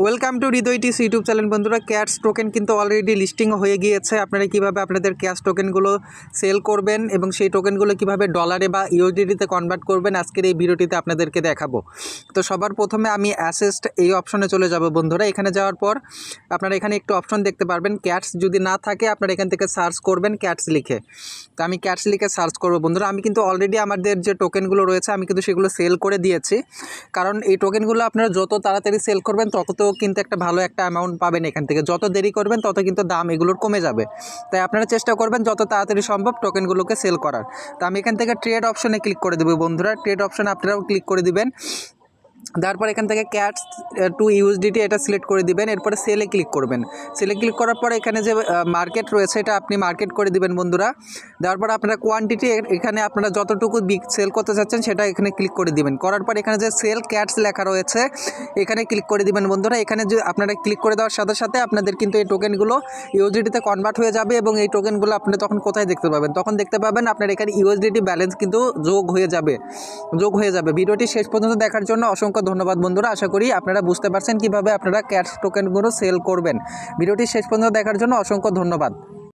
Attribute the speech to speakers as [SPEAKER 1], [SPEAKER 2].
[SPEAKER 1] Welcome to হৃদয়টিস YouTube channel. বন্ধুরা, cats token কিন্তু অলরেডি লিস্টিং হয়ে গিয়েছে। আপনারা কিভাবে আপনাদের ক্যাশ টোকেনগুলো সেল করবেন এবং সেই টোকেনগুলো কিভাবে ডলারে বা ইউএসডিটিতে কনভার্ট করবেন আজকের এই ভিডিওটিতে আপনাদেরকে দেখাবো। তো সবার প্রথমে আমি অ্যাসেস্ট এই অপশনে চলে যাব। বন্ধুরা, এখানে যাওয়ার পর আপনারা এখানে একটু অপশন দেখতে পারবেন ক্যাটস। যদি না থাকে আপনারা এখান থেকে সার্চ করবেন ক্যাটস লিখে। তো আমি ক্যাটস লিখে সার্চ করবো। বন্ধুরা, আমি কিন্তু অলরেডি আমাদের যে টোকেনগুলো রয়েছে আমি কিন্তু সেগুলো সেল করে দিয়েছি, কারণ এই টোকেনগুলো আপনারা যত তাড়াতাড়ি সেল করবেন তত কিন্তু একটা ভালো একটা অ্যামাউন্ট পাবেন এখান থেকে। যত দেরি করবেন তত কিন্তু দাম এগুলোর কমে যাবে। তাই আপনারা চেষ্টা করবেন যত তাড়াতাড়ি সম্ভব টোকেনগুলোকে সেল করার। তো আমি এখান থেকে ট্রেড অপশনে ক্লিক করে দেবো। বন্ধুরা, ট্রেড অপশনে আপনারাও ক্লিক করে দিবেন। তারপর এখান থেকে ক্যাটস টু ইউএসডিটি এটা সিলেক্ট করে দিবেন। এরপরে সেলে ক্লিক করবেন। সেলে ক্লিক করার পর এখানে যে মার্কেট রয়েছে এটা আপনি মার্কেট করে দিবেন। বন্ধুরা, দেওয়ার পর আপনারা কোয়ান্টিটি এখানে আপনারা যতটুকু সেল করতে চাচ্ছেন সেটা এখানে ক্লিক করে দিবেন। করার পর এখানে যে সেল ক্যাটস লেখা রয়েছে এখানে ক্লিক করে দিবেন। বন্ধুরা, এখানে যে আপনারা ক্লিক করে দেওয়ার সাথে সাথে আপনাদের কিন্তু এই টোকেনগুলো ইউএসডিটিতে কনভার্ট হয়ে যাবে এবং এই টোকেনগুলো আপনি তখন কোথায় দেখতে পাবেন? তখন দেখতে পাবেন আপনার এখানে ইউএসডিটি ব্যালেন্স কিন্তু যোগ হয়ে যাবে। ভিডিওটি শেষ পর্যন্ত দেখার জন্য অসংখ্য ধন্যবাদ। বন্ধুরা, আশা করি আপনারা বুঝতে পারছেন কিভাবে আপনারা ক্যাটস টোকেনগুলো সেল করবেন। ভিডিওটি শেষ পর্যন্ত দেখার জন্য অসংখ্য ধন্যবাদ।